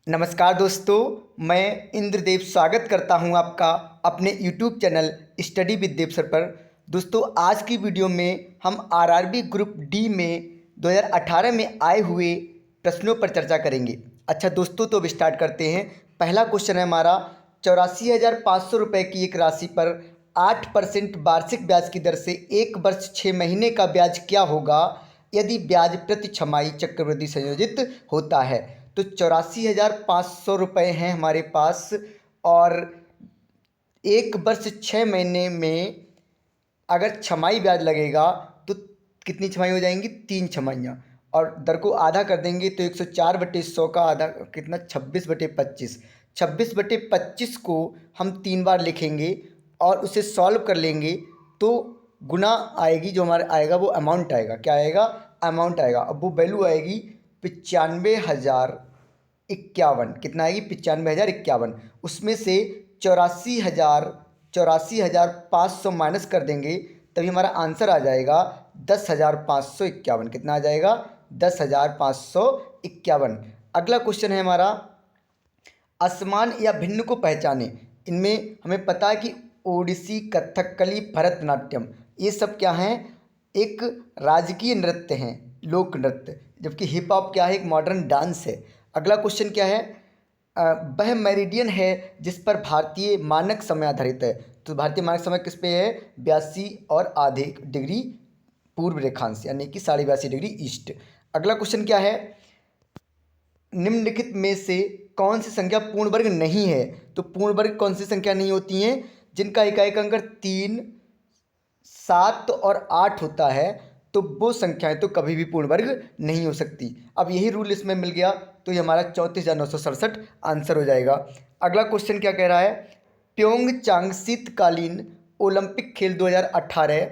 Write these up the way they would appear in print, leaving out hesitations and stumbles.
नमस्कार दोस्तों, मैं इंद्रदेव स्वागत करता हूं आपका अपने YouTube channel study with Dev sir पर। दोस्तों, आज की वीडियो में हम आरआरबी ग्रुप डी में 2018 में आए हुए प्रश्नों पर चर्चा करेंगे। अच्छा दोस्तों, तो अब स्टार्ट करते हैं। पहला क्वेश्चन है हमारा, 84,500 रुपये की एक राशि पर 8% वार्षिक ब्याज की दर से 1 वर्ष 6 महीने का ब्याज क्या होगा यदि ब्याज प्रति छमाही चक्रवृद्धि संयोजित होता है। तो 84,500 रुपये हैं हमारे पास और 1 वर्ष 6 महीने में अगर छमाही ब्याज लगेगा तो कितनी छमाही हो जाएंगी? 3 छमाहियाँ। और दर को आधा कर देंगे तो 104/100 का आधा कितना? 26/25। 26/25 को हम 3 बार लिखेंगे और उसे सॉल्व कर लेंगे तो गुना आएगी, जो हमारा आएगा वो अमाउंट आएगा। क्या आएगा? अमाउंट आएगा। अब वो वैल्यू आएगी 95,051। कितना आएगी? 95,051। उसमें से 84,500 माइनस कर देंगे तभी हमारा आंसर आ जाएगा 10,551। कितना आ जाएगा? 10,551। अगला क्वेश्चन है हमारा, असमान या भिन्न को पहचाने। इनमें हमें पता है कि ओडिसी, कथकली, भरतनाट्यम, ये सब क्या हैं? एक राजकीय नृत्य हैं, लोक नृत्य। जबकि हिप हॉप क्या है? एक मॉडर्न डांस है। अगला क्वेश्चन क्या है? वह मेरिडियन है जिस पर भारतीय मानक समय आधारित है। तो भारतीय मानक समय किस पे है? 82 और आधे डिग्री पूर्व रेखांश, यानी कि 82.5 डिग्री ईस्ट। अगला क्वेश्चन क्या है? निम्नलिखित में से कौन सी संख्या पूर्ण वर्ग नहीं है? तो पूर्ण वर्ग कौन सी संख्या नहीं होती हैं? जिनका इकाई अंक 3, 7 और 8 होता है, तो वो संख्याएं तो कभी भी पूर्ण वर्ग नहीं हो सकती। अब यही रूल इसमें मिल गया तो ये हमारा 34,967 आंसर हो जाएगा। अगला क्वेश्चन क्या कह रहा है? प्योंगचांग शीतकालीन ओलंपिक खेल 2018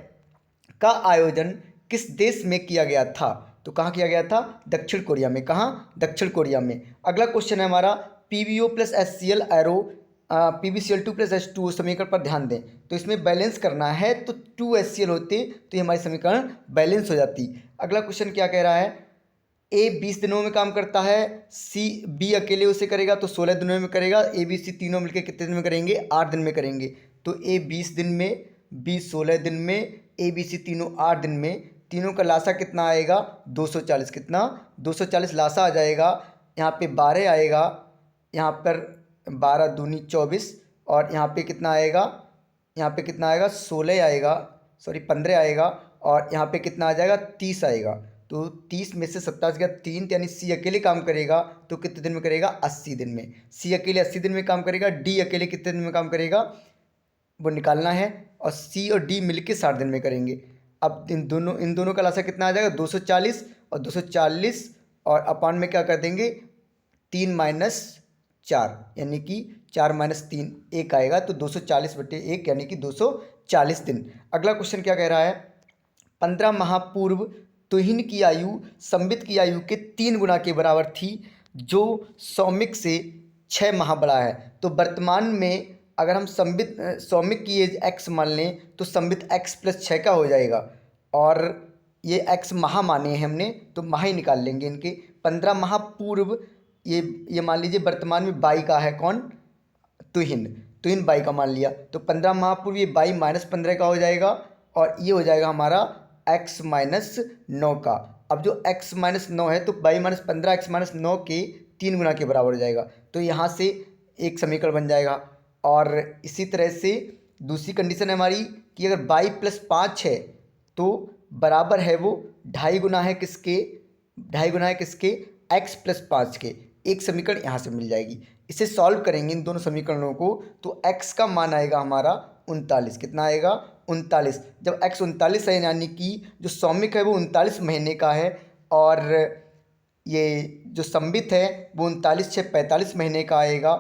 का आयोजन किस देश में किया गया था? तो कहाँ किया गया था? दक्षिण कोरिया में। कहाँ? दक्षिण कोरिया में। अगला क्वेश्चन है हमारा, PbO plus HCl arrow PbCl2 plus H2O समीकरण पर ध्यान दें। तो इसमें बैलेंस करना है तो 2HCl होते तो ये हमारी समीकरण बैलेंस हो जाती। अगला क्वेश्चन क्या कह रहा है? A 20 दिनों में काम करता है, B अकेले उसे करेगा तो 16 दिनों में करेगा, ABC तीनों मिलकर कितने दिन में करेंगे? 8 दिन में करेंगे। तो A 20 दिन में, B 16 दिन में, ABC तीनों 8 दिन में। तीनों का लासा कितना आएगा? 240। कितना? 240 लासा आ जाएगा। यहाँ पे 12 आएगा, यहाँ पर 12 दूनी 24 और यहाँ पे कितना आएगा? यहाँ पे कितना आएगा? 16 आएगा, सॉरी 15 आएगा और यहाँ पे कितना आ जाएगा? 30 आएगा। तो 30 में से 27 गया 3, यानी C अकेले काम करेगा तो कितने दिन में करेगा? 80 दिन में। C अकेले 80 दिन में काम करेगा। D अकेले कितने दिन में काम करेगा वो निकालना है और C और D मिलके 60 दिन में करेंगे। अब इन दोनों का लासा कितना आ जाएगा? 240 और 240 और अपान में क्या कर देंगे? 3 माइनस 4, यानी कि 4 माइनस 3 1 आएगा। तो 240/1 यानी कि 240 दिन। अगला क्वेश्चन क्या कह रहा है? 15 माह पूर्व तुहिन की आयु संबित की आयु के 3 गुना के बराबर थी, जो सौमिक से 6 माह बड़ा है। तो वर्तमान में अगर हम सौमिक की एज x मान लें तो संबित x + 6 का हो जाएगा और ये x माह माने हैं हमने तो माह ही निकाल लेंगे इनके। 15 माह पूर्व ये मान लीजिए वर्तमान में 22 का है। कौन? तुहिन 22 का मान लिया तो 15 माह पूर्व ये 22 - 15 का हो जाएगा और ये हो जाएगा हमारा x - 9 का। अब जो x - 9 है तो 22 - 15 x - 9 के 3 गुना के बराबर हो जाएगा। तो यहाँ से एक समीकरण बन जाएगा। और इसी तरह से दूसरी कंडीशन है हमारी कि अगर 22 + 5 है तो बराबर है वो 2.5 गुना है किसके? 2.5 गुना है किसके? x + 5 के। एक समीकरण यहाँ से मिल जाएगी। इसे सॉल्व करेंगे इन दोनों समीकरणों को तो x का मान आएगा हमारा 39। कितना आएगा? 39। जब x 39 है यानी कि जो सौमिक है वो 39 महीने का है और ये जो संबित है वो 39 × 6 = 45 महीने का आएगा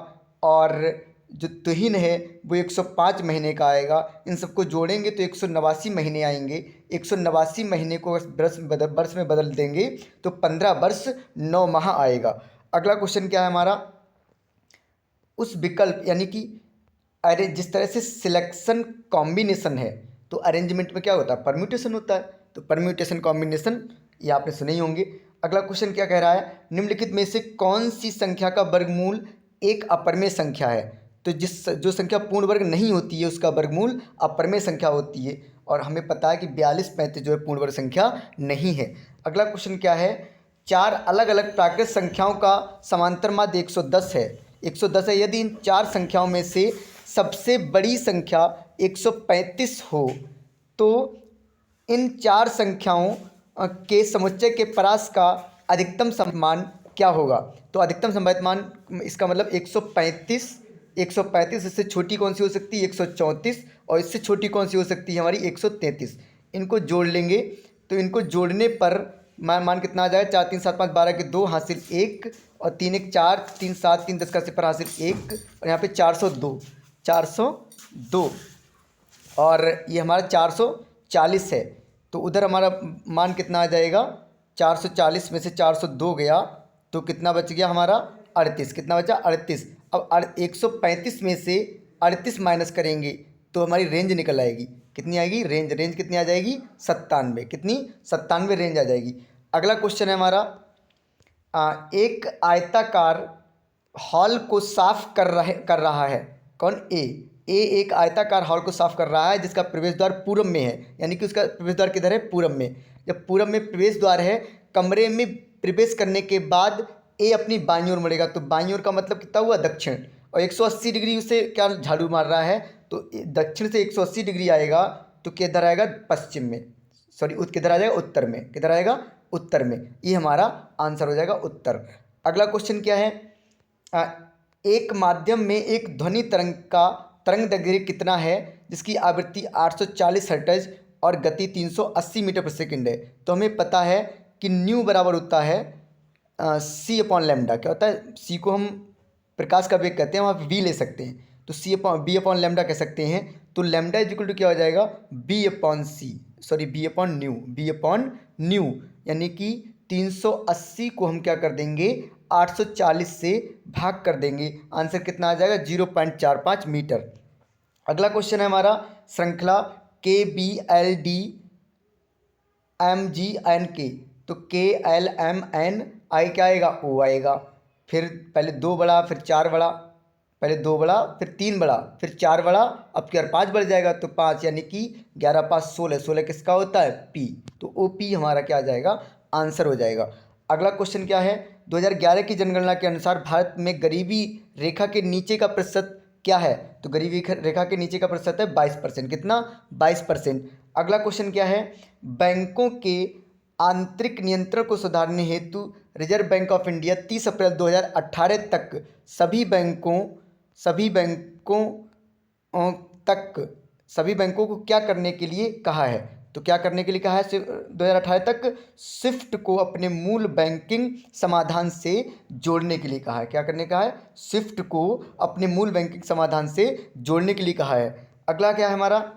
और जो तुहिन है वो 105 महीने का आएगा। इन सबको जोड़ेंगे तो 189 महीने आएंगे। 189 महीने को वर्ष में बदल देंगे तो 15 वर्ष 9 माह आएगा। अगला क्वेश्चन क्या है हमारा? उस विकल्प यानी कि अरे जिस तरह से सिलेक्शन कॉम्बिनेशन है तो अरेंजमेंट में क्या होता है? परम्यूटेशन होता है। तो परम्यूटेशन कॉम्बिनेशन ये आपने सुने ही होंगे। अगला क्वेश्चन क्या कह रहा है, निम्नलिखित में से कौन सी संख्या का वर्गमूल एक अपरमेय संख्या है। तो जो संख्या पूर्ण वर्ग नहीं होती है उसका वर्गमूल अपरमेय संख्या होती है, और हमें पता है कि 42 35 जो है पूर्ण वर्ग संख्या नहीं है। अगला क्वेश्चन क्या है, चार अलग अलग प्राकृत संख्याओं का समांतर माध्य 110 है। 110 है। यदि इन चार संख्याओं में से सबसे बड़ी संख्या 135 हो तो इन चार संख्याओं के समुच्चय के परास का अधिकतम संभावित मान क्या होगा। तो अधिकतम संभावित मान, इसका मतलब 135 इससे छोटी कौन सी हो सकती है 134, और इससे छोटी कौन सी हो सकती है हमारी 133। इनको जोड़ लेंगे तो इनको जोड़ने पर मान कितना आ जाएगा, 4 3 7 5 12 के 2 हासिल 1, और 3 1 4 3 7 3 10 का सिफर हासिल 1, और यहाँ पे 402 और ये हमारा 440 है। तो उधर हमारा मान कितना आ जाएगा, 440 में से 402 गया तो कितना बच गया हमारा 38। कितना बचा 38। अब 135 में से 38 माइनस करेंगे तो हमारी रेंज निकल आएगी। कितनी आएगी रेंज कितनी आ जाएगी 97। कितनी 97 रेंज आ जाएगी। अगला क्वेश्चन है हमारा, एक आयताकार हॉल को साफ कर रहा है। कौन, ए एक आयताकार हॉल को साफ कर रहा है जिसका प्रवेश द्वार पूरब में है, यानी कि उसका प्रवेश द्वार किधर है, पूरब में। जब पूरब में प्रवेश द्वार है, कमरे में प्रवेश करने के बाद ए अपनी बाईं ओर मुड़ेगा, तो बाईं ओर का मतलब कितना हुआ दक्षिण, और 180 डिग्री उसे क्या झाड़ू मार रहा है, तो दक्षिण से 180 डिग्री आएगा तो किधर आएगा पश्चिम में, सॉरी किधर आ जाएगा उत्तर में, किधर आएगा उत्तर में। ये हमारा आंसर हो जाएगा उत्तर। अगला क्वेश्चन क्या है, एक माध्यम में एक ध्वनि तरंग दैर्घ्य कितना है जिसकी आवृत्ति 840 हर्ट्ज और गति 380 मीटर प्रति सेकंड है। तो हमें पता है कि न्यू बराबर होता है सी अपॉन लैम्डा। क्या होता है, सी को हम प्रकाश का वेग कहते हैं, वहाँ वी ले सकते हैं, तो बी अपॉन लैम्डा कह सकते हैं। तो लैम्डा इज इक्वल टू क्या हो जाएगा, बी अपॉन न्यू, यानी कि 380 को हम क्या कर देंगे 840 से भाग कर देंगे, आंसर कितना आ जाएगा 0.45 मीटर। अगला क्वेश्चन है हमारा, श्रृंखला KBLDMGNK, तो KLMNI क्या आएगा, O आएगा। फिर पहले 2 बढ़ा फिर 4 बढ़ा, पहले 2 बढ़ा फिर 3 बढ़ा फिर 4 बढ़ा, अब क्या 5 बढ़ जाएगा, तो 5 यानी कि 11 5 16, 16 किसका होता है P, तो OP हमारा क्या आ जाएगा आंसर हो जाएगा। अगला क्वेश्चन क्या है, 2011 की जनगणना के अनुसार भारत में गरीबी रेखा के नीचे का प्रतिशत क्या है। तो गरीबी रेखा के नीचे का प्रतिशत है 22%। कितना 22%। अगला क्वेश्चन क्या है, बैंकों के आंतरिक नियंत्रण को सुधारने हेतु रिजर्व बैंक ऑफ इंडिया 30 अप्रैल 2018 तक सभी बैंकों को क्या करने के लिए कहा है। तो क्या करने के लिए कहा है 2018 तक स्विफ्ट को अपने मूल बैंकिंग समाधान से जोड़ने के लिए कहा है। क्या करने का है, स्विफ्ट को अपने मूल बैंकिंग समाधान से जोड़ने के लिए कहा है। अगला क्या है हमारा,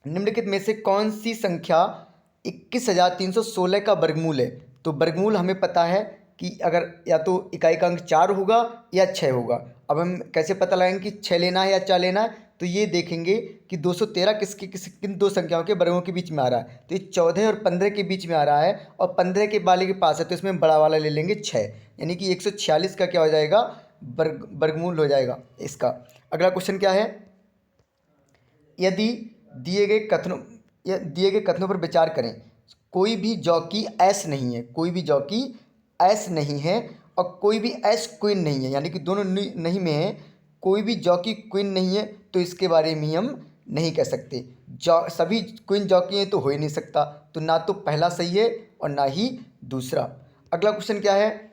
निम्नलिखित में से कौन सी संख्या 21,316 का वर्गमूल है। तो वर्गमूल हमें पता है कि अगर या तो इकाई का अंक 4 होगा या 6 होगा। अब हम कैसे पता लगाएंगे कि 6 लेना है या 4 लेना है, तो ये देखेंगे कि 213 किन दो संख्याओं के वर्गों के बीच में आ रहा है। तो ये 14 और 15 के बीच में आ रहा है, और 15 के वाले के पास है, तो इसमें बड़ा वाला ले लेंगे 6, यानी कि 146 का क्या हो जाएगा वर्गमूल हो जाएगा इसका। अगला क्वेश्चन क्या है, यदि दिए गए कथनों पर विचार करें, कोई भी जॉकी एस नहीं है, और कोई भी एस क्वीन नहीं है, यानी कि दोनों नहीं में है, कोई भी जॉकी क्वीन नहीं है, तो इसके बारे में हम नहीं कह सकते। सभी क्वीन जॉकी हैं तो हो ही नहीं सकता, तो ना तो पहला सही है और ना ही दूसरा। अगला क्वेश्चन क्या है,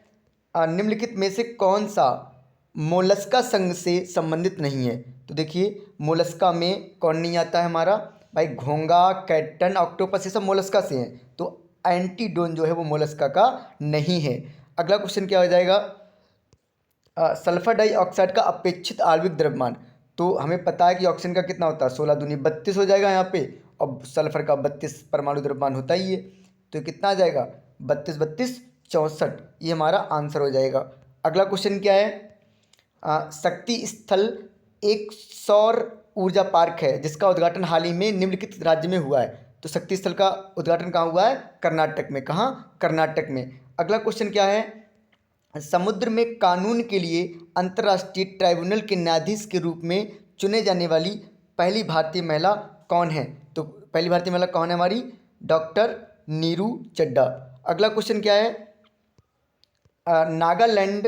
निम्नलिखित में से कौन सा मोलस्का संघ से संबंधित नहीं है। तो देखिए मोलस्का में कौन नहीं आता है हमारा भाई, घोंगा, कैटन, ऑक्टोपस, ये सब मोलस्का से हैं, तो एंटीडोन जो है वो मोलस्का का नहीं है। अगला क्वेश्चन क्या हो जाएगा, सल्फर डाइऑक्साइड का अपेक्षित आणविक द्रव्यमान। तो हमें पता है कि ऑक्सीजन का कितना होता है 16 दूनी 32 हो जाएगा यहाँ पे, और सल्फर का 32 परमाणु द्रव्यमान होता ही है, तो कितना आ जाएगा 32 32 64, ये हमारा आंसर हो जाएगा। अगला क्वेश्चन क्या है, शक्ति स्थल एक सौर ऊर्जा पार्क है जिसका उद्घाटन हाल ही में निम्नलिखित राज्य में हुआ है। तो शक्ति स्थल का उद्घाटन कहाँ हुआ है, कर्नाटक में। कहाँ, कर्नाटक में। अगला क्वेश्चन क्या है, समुद्र में कानून के लिए अंतर्राष्ट्रीय ट्राइब्यूनल के न्यायाधीश के रूप में चुने जाने वाली पहली भारतीय महिला कौन है? तो पहली भारतीय महिला कौन है हमारी? डॉक्टर नीरू चड्डा। अगला क्वेश्चन क्या है, नागालैंड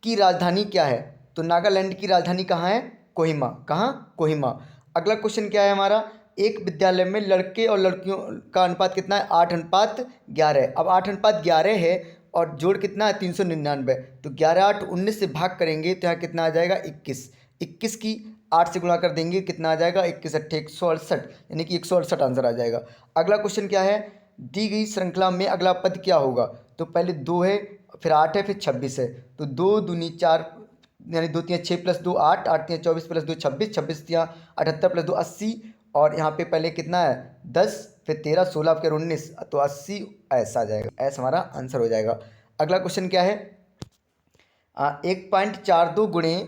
की राजधानी क्या है? तो नागालैंड की राजधानी कहाँ है? कोहिमा। कहाँ? कोहिमा। अगला क्वेश्चन क्या है हमारा, एक विद्यालय में लड़के और लड़कियों का अनुपात कितना है? 8:11। अब 8:11 है और जोड़ कितना है? 399। तो 11 8 19 से भाग करेंगे तो यहाँ कितना आ जाएगा? 21। 21 की 8 से गुणा कर देंगे, कितना आ जाएगा? 21 8 168, यानी कि 168 आंसर आ जाएगा। अगला क्वेश्चन क्या है, दी गई श्रृंखला में अगला पद क्या होगा? तो पहले 2 है, फिर 8 है, फिर 26 है। तो 2 दूनी 4, यानी 2 3 6 + 2 8, 8 3 24 + 2 26, 26 3 78 + 2 80, और यहाँ पे पहले कितना है? 10, फिर 13, 16, फिर 19, तो 80 ऐसा आ जाएगा। ऐसा हमारा आंसर हो जाएगा। अगला क्वेश्चन क्या है, 1.42 गुणे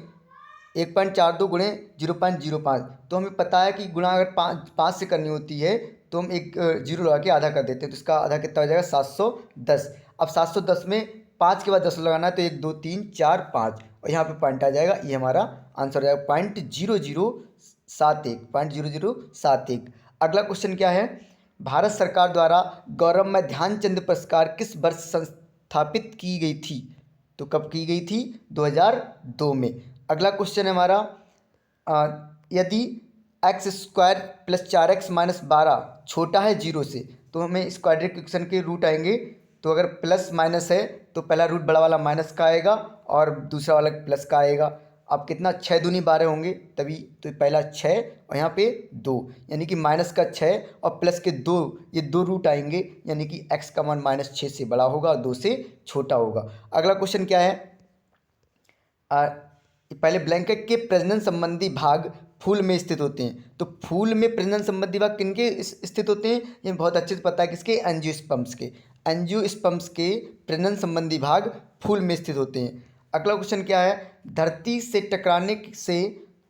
0.05। तो हमें पता है कि गुणा अगर 5 से करनी होती है तो हम एक जीरो लगा के आधा कर देते हैं, तो इसका आधा कितना हो जाएगा? 710। अब 710 में 5 के बाद 10 लगाना है, तो 1 2 3 4 5, और यहाँ पे पॉइंट आ जाएगा। ये हमारा आंसर हो जाएगा 0.0071। अगला क्वेश्चन क्या है, भारत सरकार द्वारा गौरवमय ध्यानचंद पुरस्कार किस वर्ष संस्थापित की गई थी? तो कब की गई थी? 2002 में। अगला क्वेश्चन है हमारा, यदि x² + 4x - 12 छोटा है 0 से, तो हमें इस क्वाड्रेटिक इक्वेशन के रूट आएंगे। तो अगर प्लस माइनस है तो पहला रूट बड़ा वाला माइनस का आएगा और दूसरा वाला प्लस का आएगा। अब कितना? 6 दूनी 12 होंगे तभी, तो पहला 6 और यहाँ पे 2, यानी कि माइनस का 6 और प्लस के 2, ये 2 रूट आएंगे, यानी कि x का मान -6 से बड़ा होगा और 2 से छोटा होगा। अगला क्वेश्चन क्या है, पहले ब्लैंक है कि प्रजनन संबंधी भाग फूल में स्थित होते हैं। तो फूल में प्रजनन संबंधी भाग किनके स्थित होते हैं? ये बहुत अच्छे से पता है, किसके? एंजियोस्पर्म्स के। एंजियोस्पर्म्स के प्रजनन संबंधी भाग फूल में स्थित होते हैं। अगला क्वेश्चन क्या है, धरती से टकराने से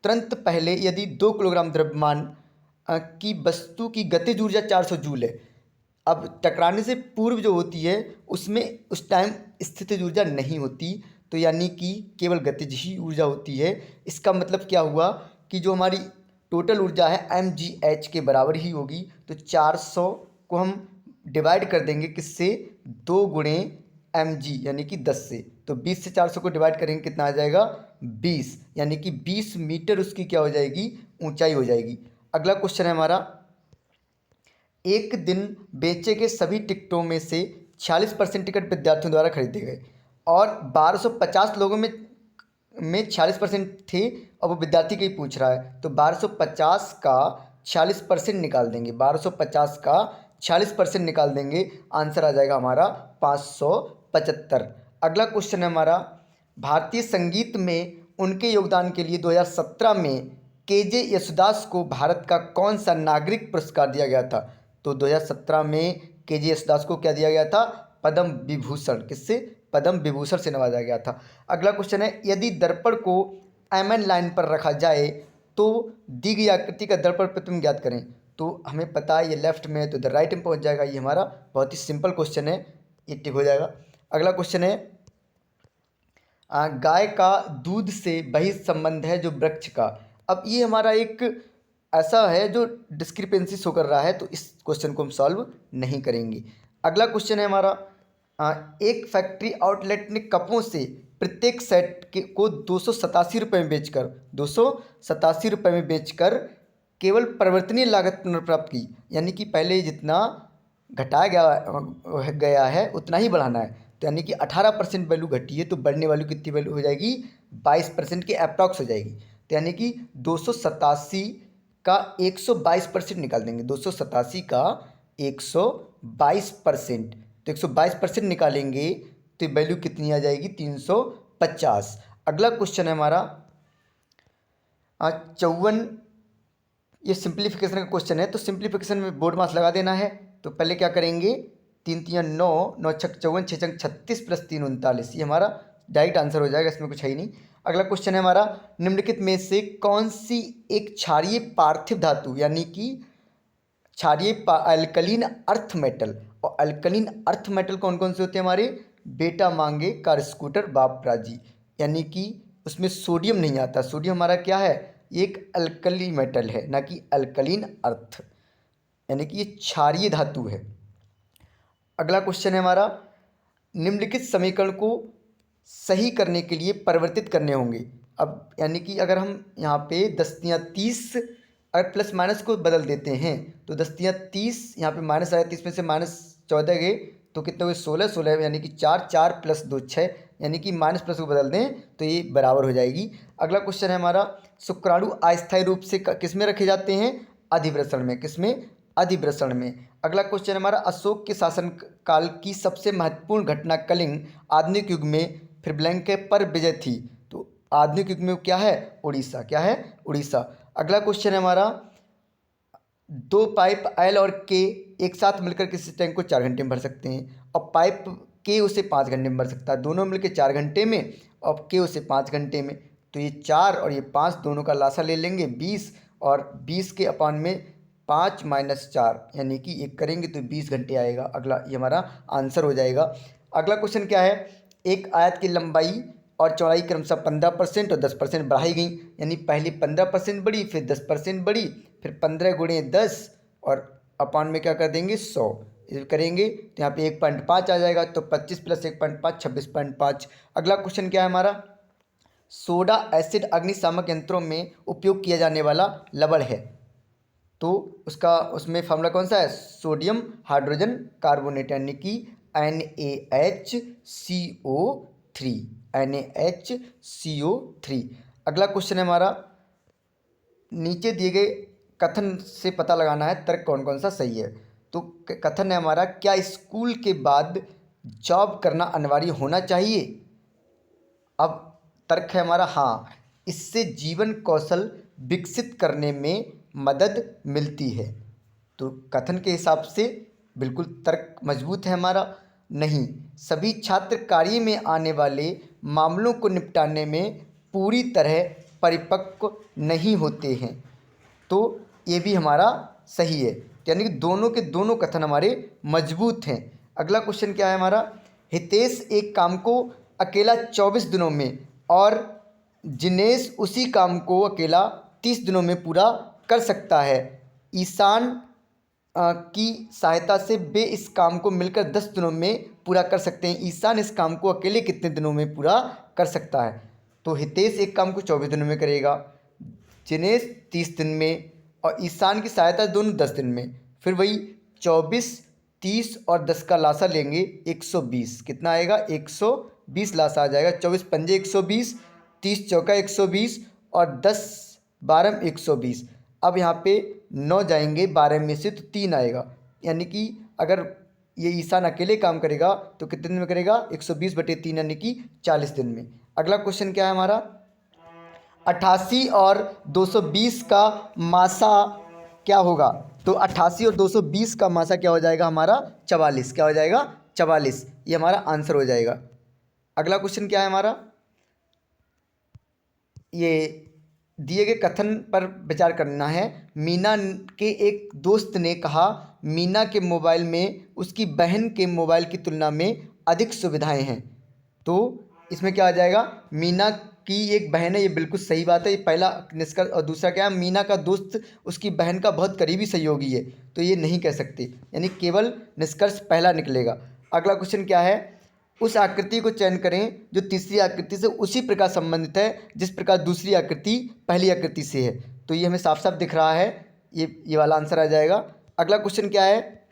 तुरंत पहले यदि 2 किलोग्राम द्रव्यमान की वस्तु की गतिज ऊर्जा 400 जूल है। अब टकराने से पूर्व जो होती है उसमें उस टाइम स्थितिज ऊर्जा नहीं होती, तो यानी कि केवल गतिज ही ऊर्जा होती है। इसका मतलब क्या हुआ कि जो हमारी टोटल ऊर्जा है mgh के बराबर ही होगी। तो 400 को हम डिवाइड कर देंगे किससे? 2 गुणे mg, यानी कि 10 से। तो 20 से 400 को डिवाइड करेंगे, कितना आ जाएगा? 20, यानी कि 20 मीटर उसकी क्या हो जाएगी? ऊंचाई हो जाएगी। अगला क्वेश्चन है हमारा, एक दिन बेचे गए सभी टिकटों में से 46% टिकट विद्यार्थियों द्वारा खरीदे गए और 1250 लोगों में 46% थे, और वो विद्यार्थी के ही पूछ रहा है। तो 1250 का 46% निकाल देंगे, 1250 का 46% निकाल देंगे, आंसर आ जाएगा हमारा 575। अगला क्वेश्चन है हमारा, भारतीय संगीत में उनके योगदान के लिए 2017 में केजे यशुदास को भारत का कौन सा नागरिक पुरस्कार दिया गया था? तो 2017 में केजे यशुदास को क्या दिया गया था? पद्म विभूषण। किससे? पद्म विभूषण से नवाजा गया था। अगला क्वेश्चन है, यदि दर्पण को एमएन लाइन पर रखा जाए तो दी गई आकृति का दर्पण प्रतिबिंब ज्ञात करें। तो हमें पता है ये लेफ्ट में है, तो इधर राइट में पहुंच जाएगा। ये हमारा बहुत ही सिंपल क्वेश्चन है, ये टिक हो जाएगा। अगला क्वेश्चन है, गाय का दूध से वही संबंध है जो वृक्ष का। अब ये हमारा एक ऐसा है जो डिस्क्रिपेंसी शो कर रहा है, तो इस क्वेश्चन को हम सॉल्व नहीं करेंगे। अगला क्वेश्चन है हमारा, एक फैक्ट्री आउटलेट ने कपों से प्रत्येक सेट के को 287 रुपये में बेचकर 287 रुपये में बेचकर केवल परिवर्तनीय लागत पुनर्प्राप्त की, यानी कि पहले जितना घटाया गया है उतना ही बढ़ाना है। तो यानी कि 18% वैल्यू घटी है, तो बढ़ने वाली कितनी वैल्यू हो जाएगी? 22% के अप्रॉक्स हो जाएगी। तो यानी कि 287 का 122% निकाल देंगे, 287 का 122%, तो 122% निकालेंगे तो वैल्यू कितनी आ जाएगी? 350। अगला क्वेश्चन है हमारा 54, ये सिंप्लीफिकेशन का क्वेश्चन है। तो सिंप्लीफिकेशन में बोर्ड मास लगा देना है। तो पहले क्या करेंगे, 3 3 9, 9 6 54, 6 6 36 + 3 39, ये हमारा डायरेक्ट आंसर हो जाएगा, इसमें कुछ है ही नहीं। अगला क्वेश्चन है हमारा, निम्नलिखित में से कौन सी एक क्षारीय पार्थिव धातु, यानी कि क्षारीय अल्कलीन अर्थ मेटल, और अल्कलीन अर्थ मेटल कौन कौन से होते हैं हमारे? बेटा मांगे कार स्कूटर बाप राजी, यानी कि उसमें सोडियम नहीं आता। सोडियम हमारा क्या है, एक अल्कली मेटल है, ना कि अल्कलीन अर्थ, यानी कि ये क्षारीय धातु है। अगला क्वेश्चन है हमारा, निम्नलिखित समीकरण को सही करने के लिए परिवर्तित करने होंगे। अब यानी कि अगर हम यहाँ पे 10⁻30 अगर प्लस माइनस को बदल देते हैं तो 10⁻30 यहाँ पे माइनस आया, 30 में से -14 गए तो कितने हुए 16, 16 यानी कि 4, 4 + 2 6, यानी कि माइनस प्लस को बदल दें तो ये बराबर हो जाएगी। अगला क्वेश्चन है हमारा, शुक्राणु अस्थायी रूप से किस में रखे जाते हैं, अधिवृषण में। किस में, अधिवृषण में। अगला क्वेश्चन हमारा, अशोक के शासन काल की सबसे महत्वपूर्ण घटना कलिंग आधुनिक युग में फिर ब्लैंक के पर विजय थी। तो आधुनिक युग में क्या है, उड़ीसा। क्या है, उड़ीसा। अगला क्वेश्चन है हमारा, 2 पाइप एल और के एक साथ मिलकर किसी टैंक को 4 घंटे में भर सकते हैं, और पाइप के उसे 5 घंटे में भर सकता है। दोनों मिलकर 4 घंटे में और के उसे 5 घंटे में। तो ये 4 और ये 5 दोनों का लासा ले लेंगे 20, और 20 के अपान में 5 - 4 यानी कि 1 करेंगे तो 20 घंटे आएगा। अगला ये हमारा आंसर हो जाएगा। अगला क्वेश्चन क्या है, एक आयत की लंबाई और चौड़ाई क्रमशः 15% और 10% बढ़ाई गई, यानी पहले 15% बढ़ी, फिर 10% बढ़ी, फिर 15 × 10 और अपान में क्या कर देंगे 100 करेंगे तो यहाँ पे 1.5 आ जाएगा। तो 25 + 1.5 26.5। अगला क्वेश्चन क्या है हमारा, सोडा एसिड अग्निशामक यंत्रों में उपयोग किया जाने वाला लवण है। तो उसका उसमें फार्मूला कौन सा है, सोडियम हाइड्रोजन कार्बोनेट, यानी कि NaHCO3, NaHCO3। अगला क्वेश्चन है हमारा, नीचे दिए गए कथन से पता लगाना है तर्क कौन कौन सा सही है। तो कथन है हमारा, क्या स्कूल के बाद जॉब करना अनिवार्य होना चाहिए। अब तर्क है हमारा, हाँ, इससे जीवन कौशल विकसित करने में मदद मिलती है। तो कथन के हिसाब से बिल्कुल तर्क मजबूत है हमारा। नहीं, सभी छात्र कार्य में आने वाले मामलों को निपटाने में पूरी तरह परिपक्व नहीं होते हैं। तो ये भी हमारा सही है, यानी कि दोनों के दोनों कथन हमारे मजबूत हैं। अगला क्वेश्चन क्या है हमारा, हितेश एक काम को अकेला 24 दिनों में और जिनेश उसी काम को अकेला 30 दिनों में पूरा कर सकता है। ईशान की सहायता से वे इस काम को मिलकर 10 दिनों में पूरा कर सकते हैं। ईशान इस काम को अकेले कितने दिनों में पूरा कर सकता है। तो हितेश एक काम को 24 दिनों में करेगा, जिनेश 30 दिन में, और ईशान की सहायता दोनों 10 दिन में। फिर वही 24, 30 और 10 का लासा लेंगे 120, कितना आएगा 120 लासा आ जाएगा। 24 पंजे 120, 30 चौका 120 और 10 12 120। अब यहाँ पे 9 जाएंगे 12 में से तो 3 आएगा, यानी कि अगर ये ईशान अकेले काम करेगा तो कितने दिन में करेगा 120/3 यानी कि 40 दिन में। अगला क्वेश्चन क्या है हमारा, 88 और 220 का मासा क्या होगा। तो 88 और 220 का मासा क्या हो जाएगा हमारा 44। क्या हो जाएगा 44, ये हमारा आंसर हो जाएगा। अगला क्वेश्चन क्या है हमारा, ये दिए गए कथन पर विचार करना है। मीना के एक दोस्त ने कहा, मीना के मोबाइल में उसकी बहन के मोबाइल की तुलना में अधिक सुविधाएं हैं। तो इसमें क्या आ जाएगा, मीना की एक बहन है, ये बिल्कुल सही बात है, ये पहला निष्कर्ष। और दूसरा क्या है, मीना का दोस्त उसकी बहन का बहुत करीबी सहयोगी है, तो ये नहीं कह सकते, यानी केवल निष्कर्ष पहला निकलेगा। अगला क्वेश्चन क्या है, उस आकृति को चयन करें जो तीसरी आकृति से उसी प्रकार संबंधित है जिस प्रकार दूसरी आकृति पहली आकृति से है। तो ये हमें साफ साफ दिख रहा है, ये वाला आंसर आ जाएगा। अगला क्वेश्चन क्या है,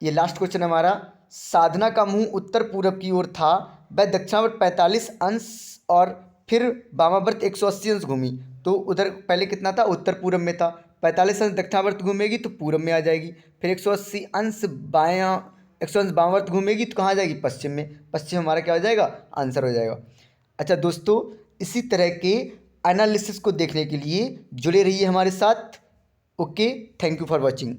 ये लास्ट क्वेश्चन हमारा, साधना का मुंह उत्तर पूर्व की ओर था, वह दक्षिणावर्त 45 अंश और फिर वामावर्त 180 अंश घूमी। तो उधर पहले कितना था, उत्तर पूर्व में था, 45 अंश दक्षिणावर्त घूमेगी तो पूर्व में आ जाएगी, फिर 180 अंश बायां 180 अंश वामावर्त घूमेगी तो कहाँ आ जाएगी, पश्चिम में। पश्चिम हमारा क्या हो जाएगा, आंसर हो जाएगा। अच्छा दोस्तों, इसी तरह के एनालिसिस को देखने के लिए जुड़े रहिए हमारे साथ। Okay, thank you for watching.